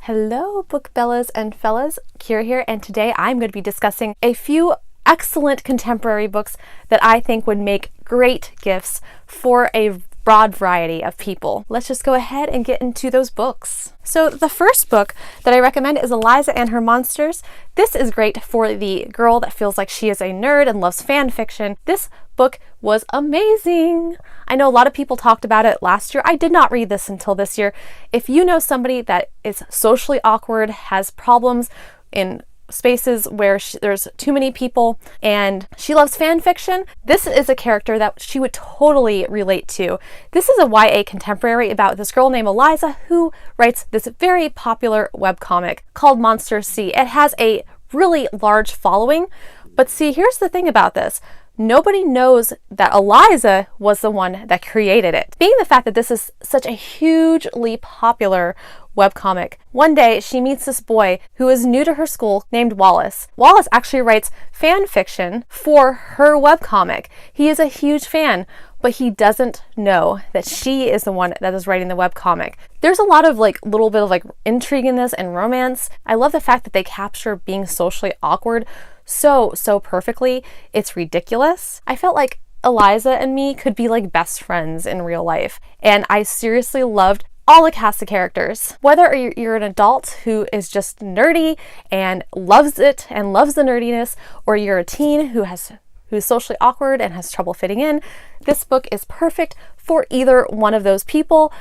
Hello, Bookbellas and fellas, Kira here, and today I'm going to be discussing a few excellent contemporary books that I think would make great gifts for a broad variety of people. Let's just go ahead and get into those books. So the first book that I recommend is Eliza and Her Monsters. This is great for the girl that feels like she is a nerd and loves fan fiction. This book was amazing. I know a lot of people talked about it last year. I did not read this until this year. If you know somebody that is socially awkward, has problems in spaces where there's too many people, and she loves fan fiction, this is a character that she would totally relate to. This is a YA contemporary about this girl named Eliza who writes this very popular webcomic called Monster C. It has a really large following, but see, here's the thing about this. Nobody knows that Eliza was the one that created it. Being the fact that this is such a hugely popular webcomic, one day she meets this boy who is new to her school named Wallace. Wallace actually writes fan fiction for her webcomic. He is a huge fan, but he doesn't know that she is the one that is writing the webcomic. There's a lot of little bit of intrigue in this and romance. I love the fact that they capture being socially awkward so perfectly. It's ridiculous. I felt like Eliza and me could be like best friends in real life, and I seriously loved all the cast of characters. Whether you're an adult who is just nerdy and loves it and loves the nerdiness, or you're a teen who's socially awkward and has trouble fitting in, this book is perfect for either one of those people,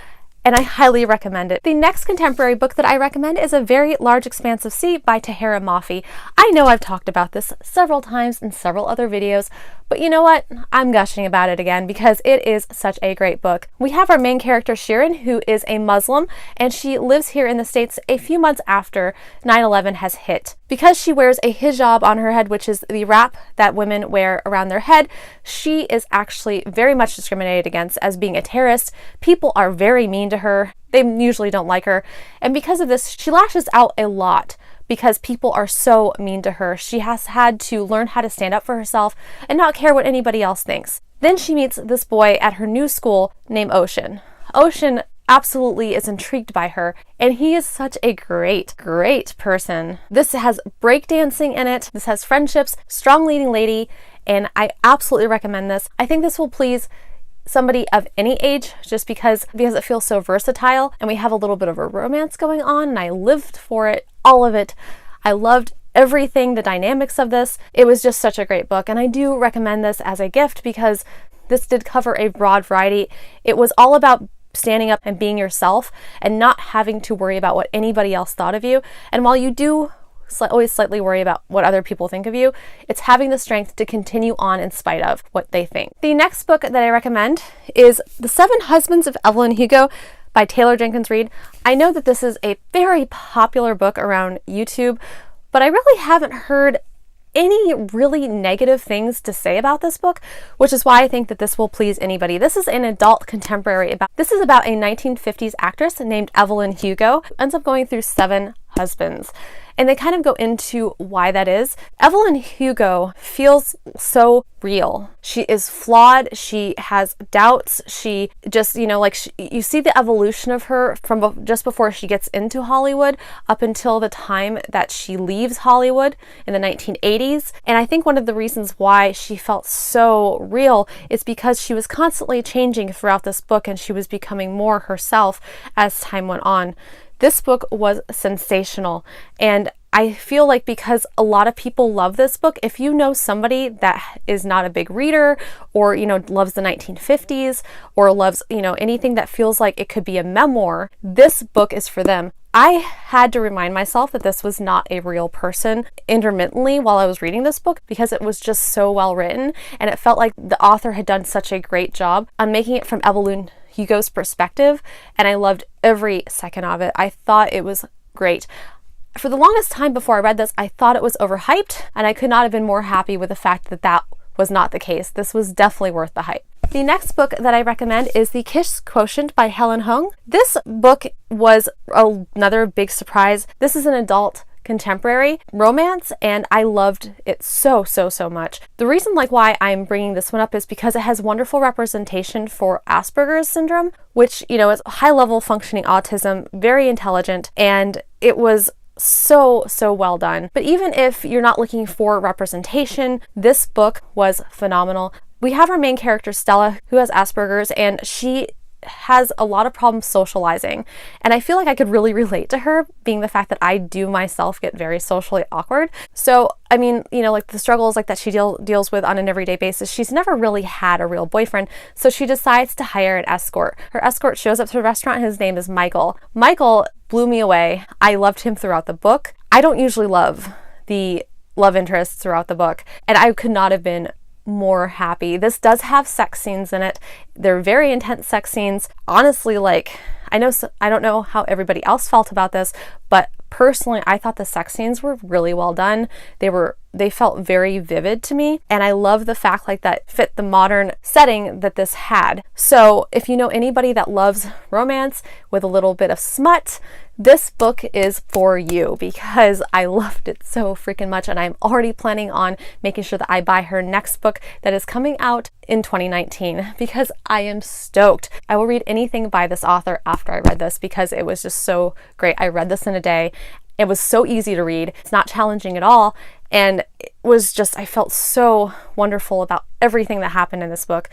and I highly recommend it. The next contemporary book that I recommend is A Very Large Expanse of Sea by Tahereh Mafi. I know I've talked about this several times in several other videos, but you know what? I'm gushing about it again because it is such a great book. We have our main character Shirin, who is a Muslim, and she lives here in the States a few months after 9/11 has hit. Because she wears a hijab on her head, which is the wrap that women wear around their head, she is actually very much discriminated against as being a terrorist. People are very mean to her. They usually don't like her. And because of this, she lashes out a lot because people are so mean to her. She has had to learn how to stand up for herself and not care what anybody else thinks. Then she meets this boy at her new school named Ocean. Ocean absolutely is intrigued by her, and he is such a great person. This has breakdancing in it. This has friendships, strong leading lady, and I absolutely recommend this. I think this will please somebody of any age just because it feels so versatile, and we have a little bit of a romance going on, and I lived for it, all of it. I loved everything, the dynamics of this. It was just such a great book, and I do recommend this as a gift because this did cover a broad variety. It was all about standing up and being yourself and not having to worry about what anybody else thought of you. And while you do always slightly worry about what other people think of you, it's having the strength to continue on in spite of what they think. The next book that I recommend is The Seven Husbands of Evelyn Hugo by Taylor Jenkins Reid. I know that this is a very popular book around YouTube, but I really haven't heard any really negative things to say about this book, which is why I think that this will please anybody. This is an adult contemporary. This is about a 1950s actress named Evelyn Hugo who ends up going through 7 husbands. And they kind of go into why that is. Evelyn Hugo feels so real. She is flawed. She has doubts. She just, you see the evolution of her from just before she gets into Hollywood up until the time that she leaves Hollywood in the 1980s. And I think one of the reasons why she felt so real is because she was constantly changing throughout this book, and she was becoming more herself as time went on. This book was sensational, and I feel like because a lot of people love this book, if you know somebody that is not a big reader or, loves the 1950s or loves, anything that feels like it could be a memoir, this book is for them. I had to remind myself that this was not a real person intermittently while I was reading this book because it was just so well written, and it felt like the author had done such a great job on making it from Evelyn Hugo's perspective, and I loved every second of it. I thought it was great. For the longest time before I read this, I thought it was overhyped, and I could not have been more happy with the fact that that was not the case. This was definitely worth the hype. The next book that I recommend is The Kiss Quotient by Helen Hung. This book was another big surprise. This is an adult contemporary romance, and I loved it so much. The reason why I'm bringing this one up is because it has wonderful representation for Asperger's syndrome, which, is high level functioning autism, very intelligent, and it was so well done. But even if you're not looking for representation, this book was phenomenal. We have our main character, Stella, who has Asperger's, and she has a lot of problems socializing. And I feel like I could really relate to her, being the fact that I do myself get very socially awkward. So, I mean, the struggles that she deals with on an everyday basis, she's never really had a real boyfriend. So she decides to hire an escort. Her escort shows up to the restaurant. His name is Michael. Michael blew me away. I loved him throughout the book. I don't usually love the love interests throughout the book, and I could not have been more happy. This does have sex scenes in it. They're very intense sex scenes. Honestly, I don't know how everybody else felt about this, but personally, I thought the sex scenes were really well done. They felt very vivid to me, and I love the fact that fit the modern setting that this had. So if you know anybody that loves romance with a little bit of smut, this book is for you, because I loved it so freaking much, and I'm already planning on making sure that I buy her next book that is coming out in 2019, because I am stoked. I will read anything by this author after I read this, because it was just so great. I read this in a day. It was so easy to read. It's not challenging at all. And it was just, I felt so wonderful about everything that happened in this book.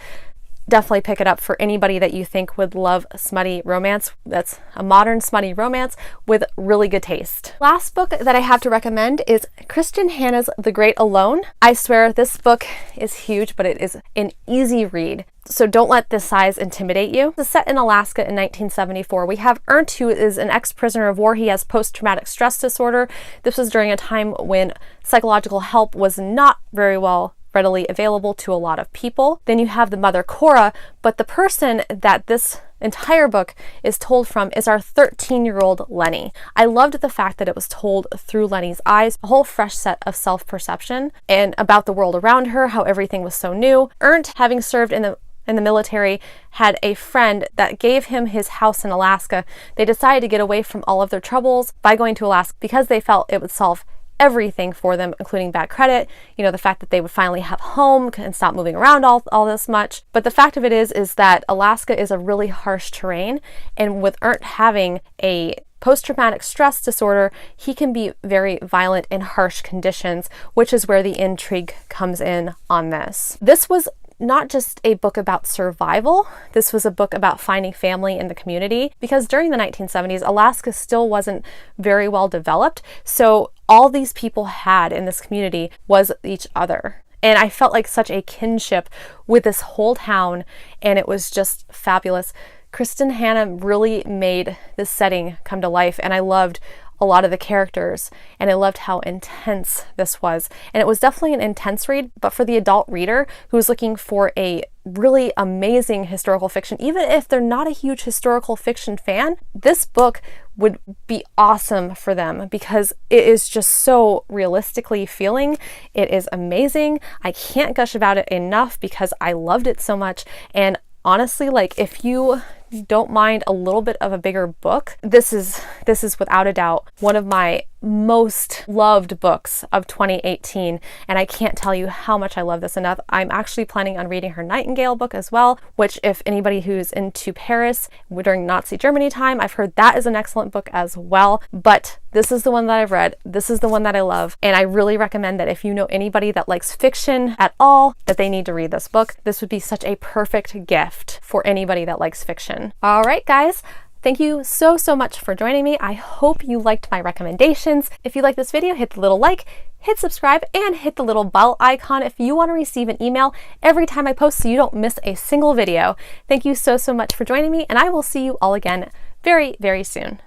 Definitely pick it up for anybody that you think would love smutty romance. That's a modern smutty romance with really good taste. Last book that I have to recommend is Kristen Hanna's The Great Alone. I swear this book is huge, but it is an easy read. So don't let this size intimidate you. It's set in Alaska in 1974. We have Ernst, who is an ex-prisoner of war. He has post-traumatic stress disorder. This was during a time when psychological help was not very well readily available to a lot of people. Then you have the mother, Cora, but the person that this entire book is told from is our 13-year-old Lenny. I loved the fact that it was told through Lenny's eyes, a whole fresh set of self-perception and about the world around her, how everything was so new. Ernst, having served in the military, had a friend that gave him his house in Alaska. They decided to get away from all of their troubles by going to Alaska because they felt it would solve everything for them, including bad credit, the fact that they would finally have home and stop moving around all this much. But the fact of it is that Alaska is a really harsh terrain, and with Ernst having a post-traumatic stress disorder, he can be very violent in harsh conditions, which is where the intrigue comes in on this. This was not just a book about survival, this was a book about finding family in the community, because during the 1970s, Alaska still wasn't very well developed. So all these people had in this community was each other. And I felt like such a kinship with this whole town, and it was just fabulous. Kristen Hanna really made this setting come to life, and I loved a lot of the characters, and I loved how intense this was. And it was definitely an intense read, but for the adult reader who's looking for a really amazing historical fiction, even if they're not a huge historical fiction fan, this book would be awesome for them, because it is just so realistically feeling. It is amazing. I can't gush about it enough because I loved it so much. And honestly, if you don't mind a little bit of a bigger book, this is without a doubt one of my most loved books of 2018, and I can't tell you how much I love this enough. I'm actually planning on reading her Nightingale book as well, which, if anybody who's into Paris during Nazi Germany time, I've heard that is an excellent book as well. But this is the one that I've read. This is the one that I love, and I really recommend that if you know anybody that likes fiction at all, that they need to read this book. This would be such a perfect gift for anybody that likes fiction. All right, guys. Thank you so much for joining me. I hope you liked my recommendations. If you like this video, hit the little like, hit subscribe, and hit the little bell icon if you want to receive an email every time I post so you don't miss a single video. Thank you so much for joining me, and I will see you all again very soon.